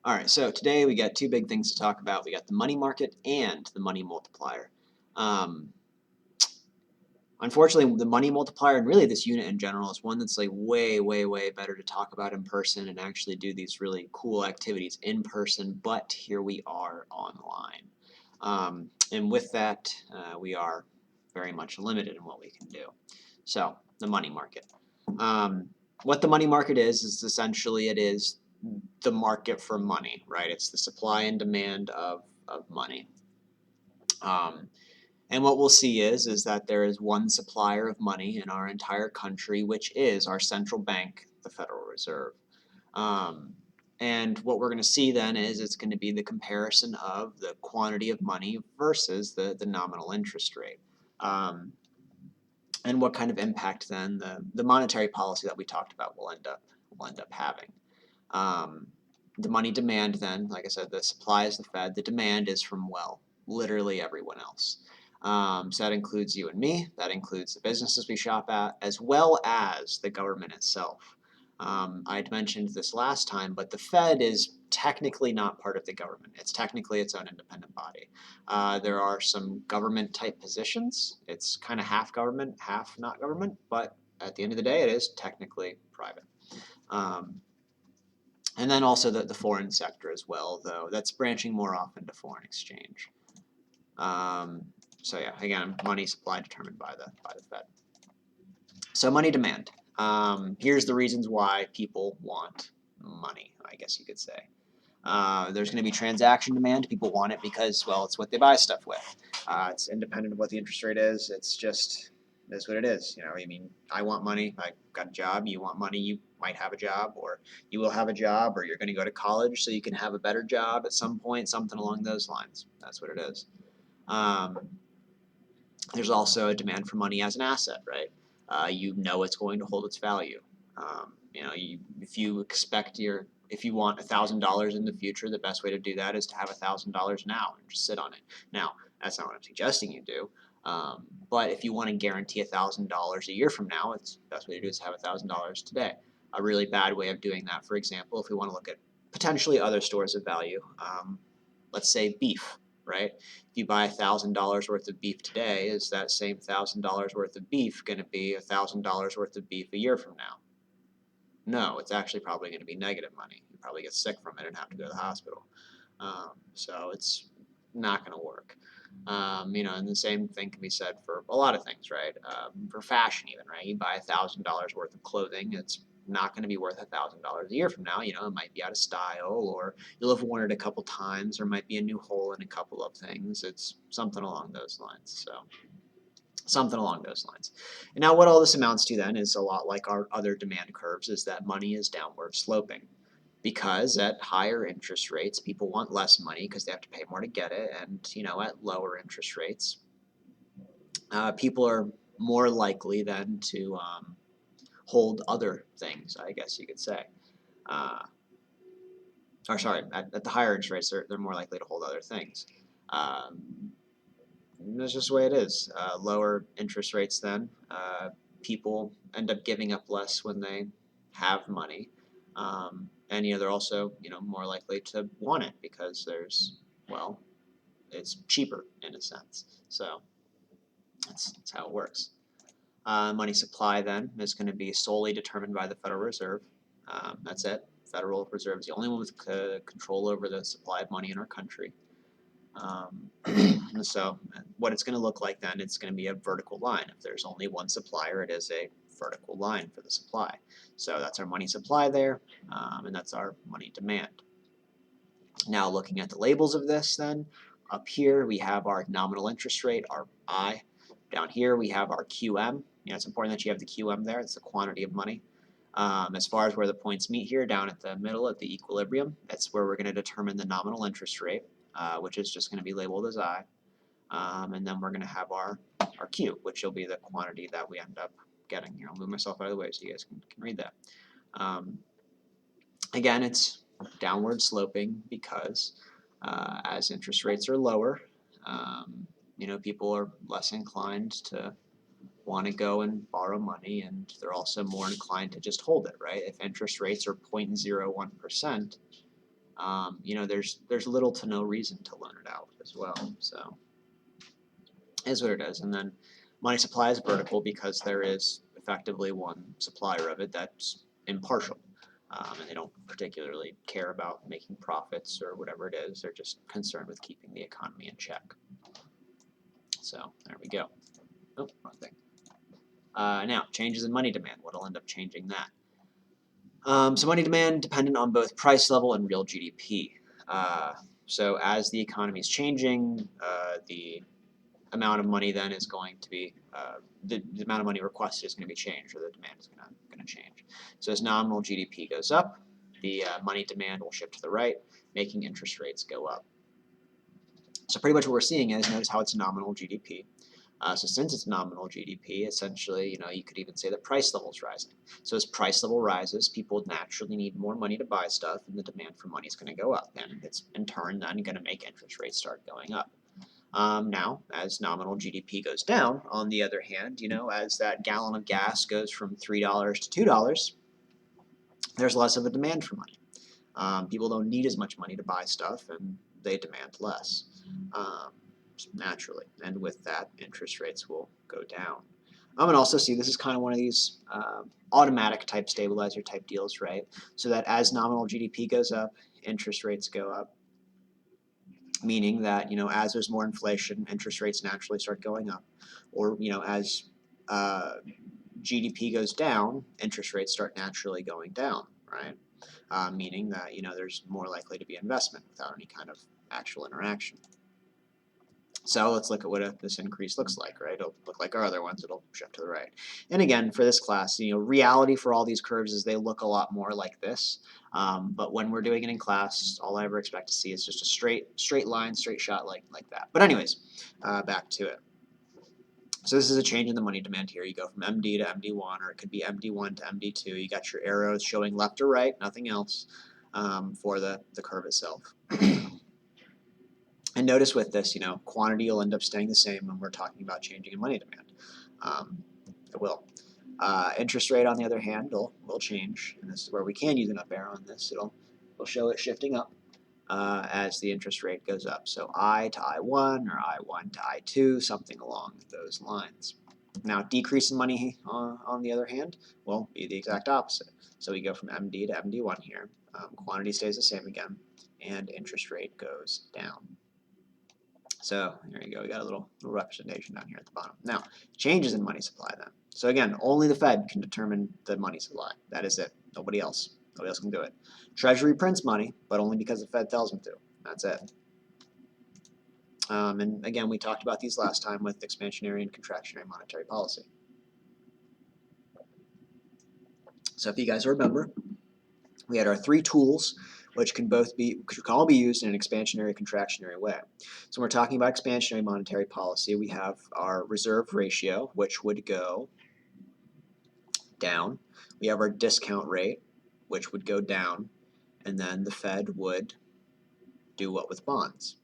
All right, so today we got two big things to talk about. We got the money market and the money multiplier. Um, Unfortunately, the money multiplier and really this unit in general is one that's like way, way, way better to talk about in person and actually do these really cool activities in person. But here we are online. And with that, we are very much limited in what we can do. So, the money market. What the money market is essentially it is the market for money, right? It's the supply and demand of money. Um, and what we'll see is that there is one supplier of money in our entire country, which is our central bank, the Federal Reserve. Um, and what we're going to see then is it's going to be the comparison of the quantity of money versus the nominal interest rate. Um, and what kind of impact then the monetary policy that we talked about will end up having. Um, the money demand then, like I said, the supply is the Fed, the demand is from, well, literally everyone else. So that includes you and me, that includes the businesses we shop at, as well as the government itself. I'd mentioned this last time, but the Fed is technically not part of the government. It's technically its own independent body. There are some government type positions. It's kind of half government, half not government, but at the end of the day, it is technically private. Um, and then also the foreign sector as well, though that's branching more off into foreign exchange. Um, so yeah, again, money supply determined by the Fed. So money demand. Here's the reasons why people want money, I guess you could say. There's going to be transaction demand. People want it because, well, it's what they buy stuff with. It's independent of what the interest rate is. It's just is what it is. You know, I mean, I want money. I got a job. You want money. You might have a job, or you will have a job, or you're going to go to college so you can have a better job at some point. Something along those lines. That's what it is. Um, there's also a demand for money as an asset, right? You know it's going to hold its value. If you expect if you want $1,000 in the future, the best way to do that is to have $1,000 now and just sit on it. Now, that's not what I'm suggesting you do. But if you want to guarantee $1,000 a year from now, it's the best way to do is have $1,000 today. A really bad way of doing that, for example, if we want to look at potentially other stores of value, let's say beef, right? If you buy $1,000 worth of beef today, is that same $1,000 worth of beef going to be $1,000 worth of beef a year from now? No, it's actually probably going to be negative money. You probably get sick from it and have to go to the hospital. So it's not going to work. And the same thing can be said for a lot of things, right? For fashion, even, right? You buy $1,000 worth of clothing, it's not going to be worth $1,000 a year from now. You know, it might be out of style, or you'll have worn it a couple times, or might be a new hole in a couple of things. It's something along those lines. So something along those lines. And now what all this amounts to then is a lot like our other demand curves, is that money is downward sloping. Because at higher interest rates, people want less money because they have to pay more to get it, and at lower interest rates, people are more likely then to hold other things, I guess you could say. Uh, or sorry, at the higher interest rates, they're more likely to hold other things. Um, that's just the way it is. Lower interest rates then, people end up giving up less when they have money. And they're also more likely to want it because well, it's cheaper in a sense. So that's how it works. Money supply then is going to be solely determined by the Federal Reserve. That's it. Federal Reserve is the only one with control over the supply of money in our country. So what it's going to look like then, it's going to be a vertical line. If there's only one supplier, it is a vertical line for the supply. So that's our money supply there, and that's our money demand. Now looking at the labels of this then, up here we have our nominal interest rate, our I. Down here we have our QM. It's important that you have the QM there. It's the quantity of money. As far as where the points meet here, down at the middle at the equilibrium, that's where we're going to determine the nominal interest rate, which is just going to be labeled as I. And then we're going to have our Q, which will be the quantity that we end up getting. I'll move myself out of the way so you guys can read that. Again, it's downward sloping because as interest rates are lower, people are less inclined to want to go and borrow money, and they're also more inclined to just hold it, right? If interest rates are 0.01%, you know, there's little to no reason to loan it out as well. So is what it is. And then money supply is vertical because there is effectively one supplier of it that's impartial. And they don't particularly care about making profits or whatever it is. They're just concerned with keeping the economy in check. So there we go. Oh, wrong thing. Now, changes in money demand. What'll end up changing that? So money demand dependent on both price level and real GDP. So as the economy is changing, the amount of money then is going to be the amount of money requested is going to be changed, or the demand is going to change. So as nominal GDP goes up, the money demand will shift to the right, making interest rates go up. So pretty much what we're seeing is, notice how it's nominal GDP. So since it's nominal GDP, essentially, you know, you could even say that price level is rising. So as price level rises, people naturally need more money to buy stuff, and the demand for money is going to go up, and it's in turn then going to make interest rates start going up. Now, as nominal GDP goes down, on the other hand, you know, as that gallon of gas goes from $3 to $2, there's less of a demand for money. People don't need as much money to buy stuff, and they demand less, naturally. And with that, interest rates will go down. And also see this is kind of one of these automatic type stabilizer type deals, right? So that as nominal GDP goes up, interest rates go up. Meaning that, you know, as there's more inflation, interest rates naturally start going up, or, you know, as GDP goes down, interest rates start naturally going down, right? Meaning that, you know, there's more likely to be investment without any kind of actual interaction. So let's look at what this increase looks like, right? It'll look like our other ones, it'll shift to the right. And again, for this class, you know, reality for all these curves is they look a lot more like this. But when we're doing it in class, all I ever expect to see is just a straight line, straight shot like that. But anyways, back to it. So this is a change in the money demand here. You go from MD to MD1, or it could be MD1 to MD2. You got your arrows showing left or right, nothing else, for the curve itself. And notice with this, you know, quantity will end up staying the same when we're talking about changing in money demand. It will. Interest rate, on the other hand, will change, and this is where we can use an up arrow on this. It'll show it shifting up as the interest rate goes up. So I to I1 or I1 to I2, something along those lines. Now, decrease in money, on the other hand, will be the exact opposite. So we go from MD to MD1 here. Quantity stays the same again, and interest rate goes down. So there you go, we got a little representation down here at the bottom. Now, changes in money supply then. So again, only the Fed can determine the money supply. That is it. Nobody else. Nobody else can do it. Treasury prints money, but only because the Fed tells them to. That's it. And again, we talked about these last time with expansionary and contractionary monetary policy. So if you guys remember, we had our three tools, which can all be used in an expansionary contractionary way. So when we're talking about expansionary monetary policy, we have our reserve ratio, which would go down. We have our discount rate, which would go down, and then the Fed would do what with bonds?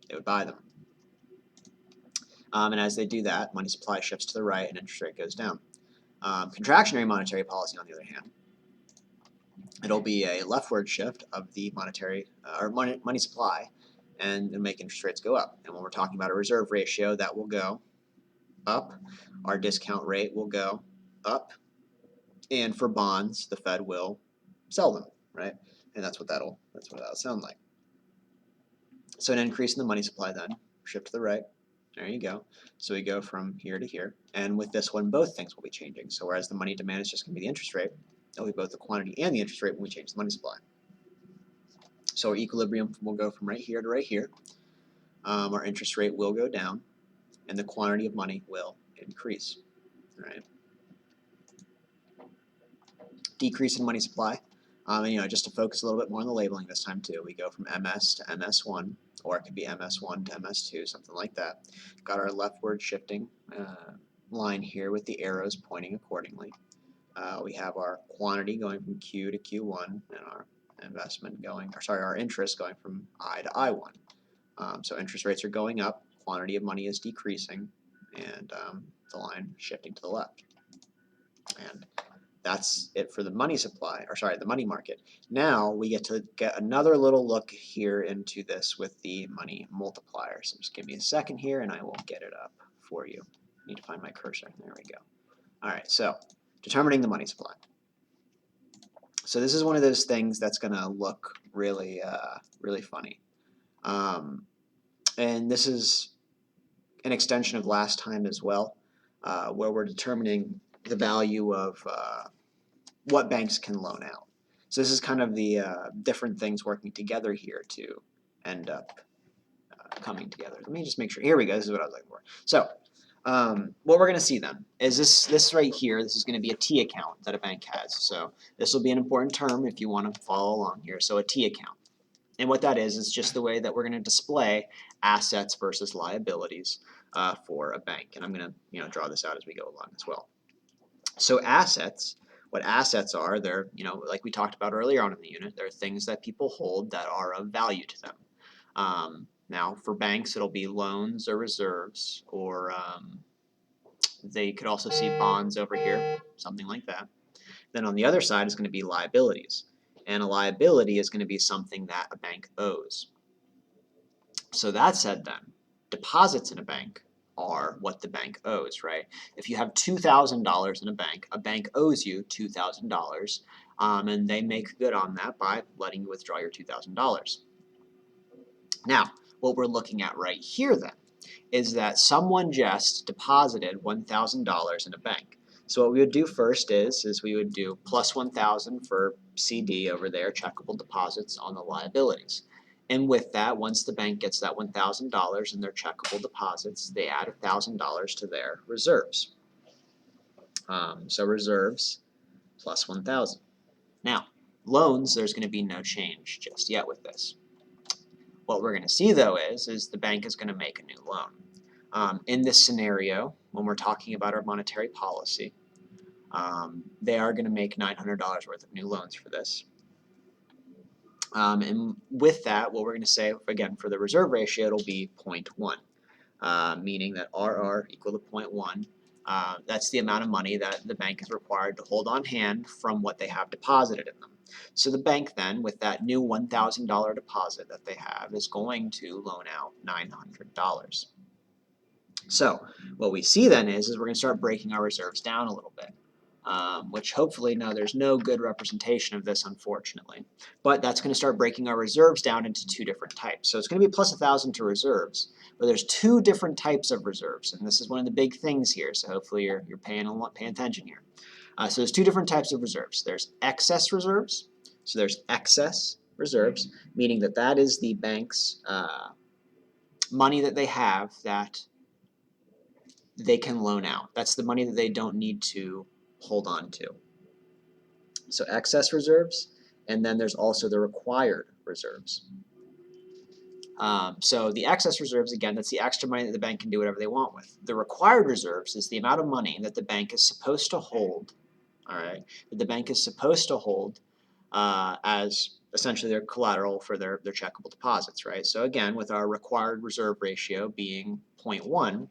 They would buy them. And as they do that, money supply shifts to the right and interest rate goes down. Contractionary monetary policy, on the other hand, it'll be a leftward shift of the monetary or money supply, and it'll make interest rates go up. And when we're talking about a reserve ratio, that will go up. Our discount rate will go up. And for bonds, the Fed will sell them, right? And that's what that'll sound like. So an increase in the money supply then, shift to the right. There you go. So we go from here to here. And with this one, both things will be changing. So whereas the money demand is just going to be the interest rate, it'll be both the quantity and the interest rate when we change the money supply. So our equilibrium will go from right here to right here. Our interest rate will go down, and the quantity of money will increase. All right. Decrease in money supply. And, you know, just to focus a little bit more on the labeling this time too, we go from MS to MS1, or it could be MS1 to MS2, something like that. Got our leftward shifting line here with the arrows pointing accordingly. We have our quantity going from Q to Q1, and our our interest going from I to I1. So interest rates are going up, quantity of money is decreasing, and the line shifting to the left. And That's it for the money supply, or sorry, the money market. Now we get to get another little look here into this with the money multiplier. So just give me a second here and I will get it up for you. I need to find my cursor. There we go. All right, so determining the money supply. So this is one of those things that's going to look really, really funny. And this is an extension of last time as well, where we're determining the value of what banks can loan out. So this is kind of the different things working together here to end up coming together. Let me just make sure. Here we go. This is what I was looking for. So what we're going to see then is this right here. This is going to be a T account that a bank has. So this will be an important term if you want to follow along here. So a T account. And what that is just the way that we're going to display assets versus liabilities for a bank. And I'm going to draw this out as we go along as well. So assets, what assets are, they're, like we talked about earlier on in the unit, they're things that people hold that are of value to them. Now, for banks, it'll be loans or reserves, or they could also see bonds over here, something like that. Then on the other side is going to be liabilities. And a liability is going to be something that a bank owes. So that said then, deposits in a bank are what the bank owes, right? If you have $2,000 in a bank owes you $2,000, and they make good on that by letting you withdraw your $2,000. Now, what we're looking at right here then is that someone just deposited $1,000 in a bank. So what we would do first is we would do plus 1,000 for CD over there, checkable deposits on the liabilities. And with that, once the bank gets that $1,000 in their checkable deposits, they add $1,000 to their reserves. So reserves plus 1,000. Now, loans, there's going to be no change just yet with this. What we're going to see though is the bank is going to make a new loan. In this scenario, when we're talking about our monetary policy, they are going to make $900 worth of new loans for this. And with that, what we're going to say, again, for the reserve ratio, it'll be 0.1, meaning that RR equal to 0.1. That's the amount of money that the bank is required to hold on hand from what they have deposited in them. So the bank then, with that new $1,000 deposit that they have, is going to loan out $900. So what we see then is we're going to start breaking our reserves down a little bit, which hopefully, now there's no good representation of this, unfortunately, but that's going to start breaking our reserves down into two different types. So it's going to be plus 1,000 to reserves, but there's two different types of reserves, and this is one of the big things here, so hopefully you're paying attention here. So there's two different types of reserves. There's excess reserves. So there's excess reserves, meaning that is the bank's money that they have that they can loan out. That's the money that they don't need to hold on to. So excess reserves, and then there's also the required reserves. So the excess reserves, again, that's the extra money that the bank can do whatever they want with. The required reserves is the amount of money that the bank is supposed to hold, all right, that the bank is supposed to hold as essentially their collateral for their checkable deposits, right? So again, with our required reserve ratio being 0.1,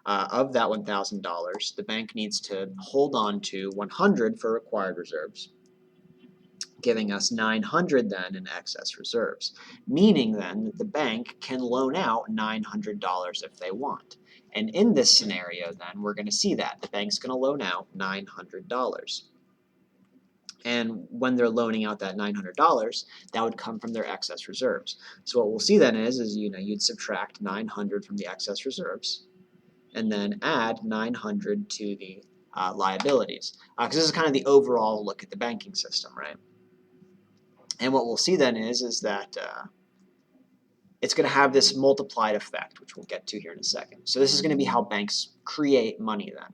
of that $1,000, the bank needs to hold on to 100 for required reserves, giving us 900 then in excess reserves, meaning then that the bank can loan out $900 if they want. And in this scenario then, we're going to see that the bank's going to loan out $900. And when they're loaning out that $900, that would come from their excess reserves. So what we'll see then is you'd subtract 900 from the excess reserves, and then add 900 to the liabilities. Because this is kind of the overall look at the banking system, right? And what we'll see then is that it's going to have this multiplied effect, which we'll get to here in a second. So this is going to be how banks create money then.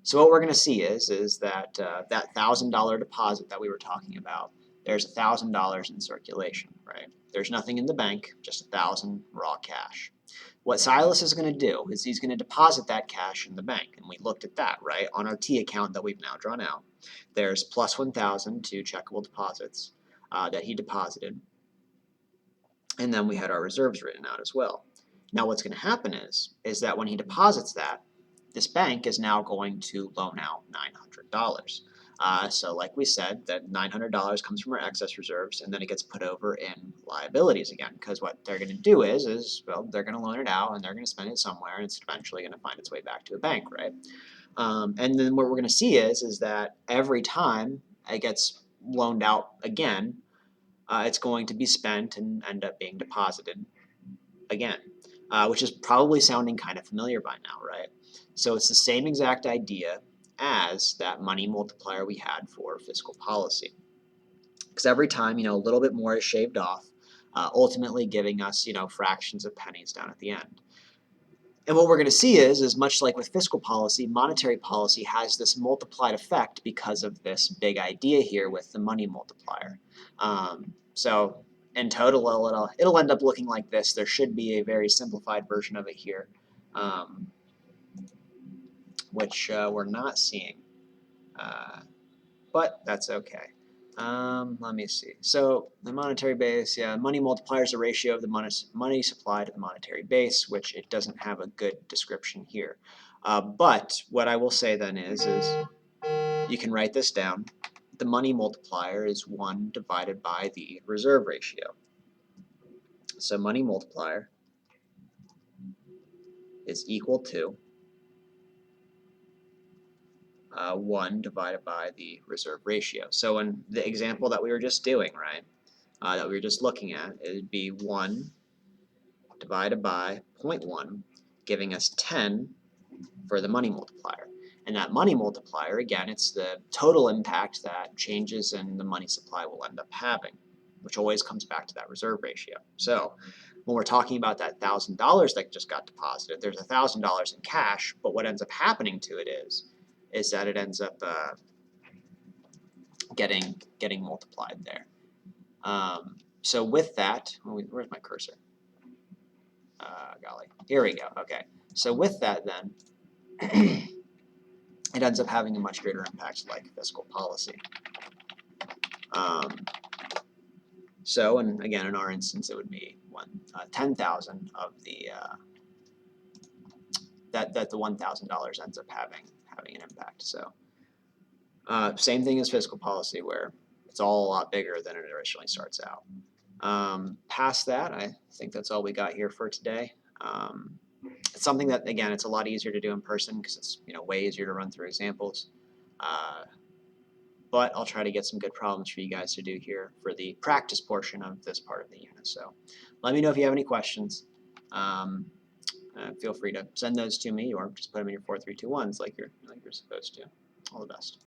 So what we're going to see is that that $1,000 deposit that we were talking about, there's $1,000 in circulation, right? There's nothing in the bank, just 1,000 raw cash. What Silas is going to do is he's going to deposit that cash in the bank, and we looked at that, right, on our T account that we've now drawn out. There's plus 1,000 to checkable deposits that he deposited, and then we had our reserves written out as well. Now what's going to happen is that when he deposits that, this bank is now going to loan out $900. So like we said, that $900 comes from our excess reserves, and then it gets put over in liabilities again, because what they're going to do is, well, they're going to loan it out, and they're going to spend it somewhere, and it's eventually going to find its way back to a bank, right? And then what we're going to see is that every time it gets loaned out again, it's going to be spent and end up being deposited again, which is probably sounding kind of familiar by now, right? So it's the same exact idea as that money multiplier we had for fiscal policy. Because every time, a little bit more is shaved off, ultimately giving us, fractions of pennies down at the end. And what we're going to see is much like with fiscal policy, monetary policy has this multiplied effect because of this big idea here with the money multiplier. So in total, it'll end up looking like this. There should be a very simplified version of it here, which we're not seeing, but that's okay. Let me see. So the monetary base, yeah, money multiplier is a ratio of the money supply to the monetary base, which it doesn't have a good description here. But what I will say then is you can write this down. The money multiplier is 1 divided by the reserve ratio. So money multiplier is equal to 1 divided by the reserve ratio. So in the example that we were just doing, right, that we were just looking at, it would be 1 divided by 0.1, giving us 10 for the money multiplier. And that money multiplier, again, it's the total impact that changes in the money supply will end up having, which always comes back to that reserve ratio. So when we're talking about that $1,000 that just got deposited, there's $1,000 in cash, but what ends up happening to it is that it ends up getting multiplied there. So with that, where's my cursor? Golly, here we go. Okay, so with that then, it ends up having a much greater impact like fiscal policy. So, and again, in our instance, it would be 10,000 of the that the $1,000 ends up having an impact. So, same thing as fiscal policy, where it's all a lot bigger than it originally starts out. Past that, I think that's all we got here for today. It's something that, again, it's a lot easier to do in person because it's way easier to run through examples. But I'll try to get some good problems for you guys to do here for the practice portion of this part of the unit. So let me know if you have any questions. Feel free to send those to me or just put them in your 4, 3, 2, 1s like you're supposed to. All the best.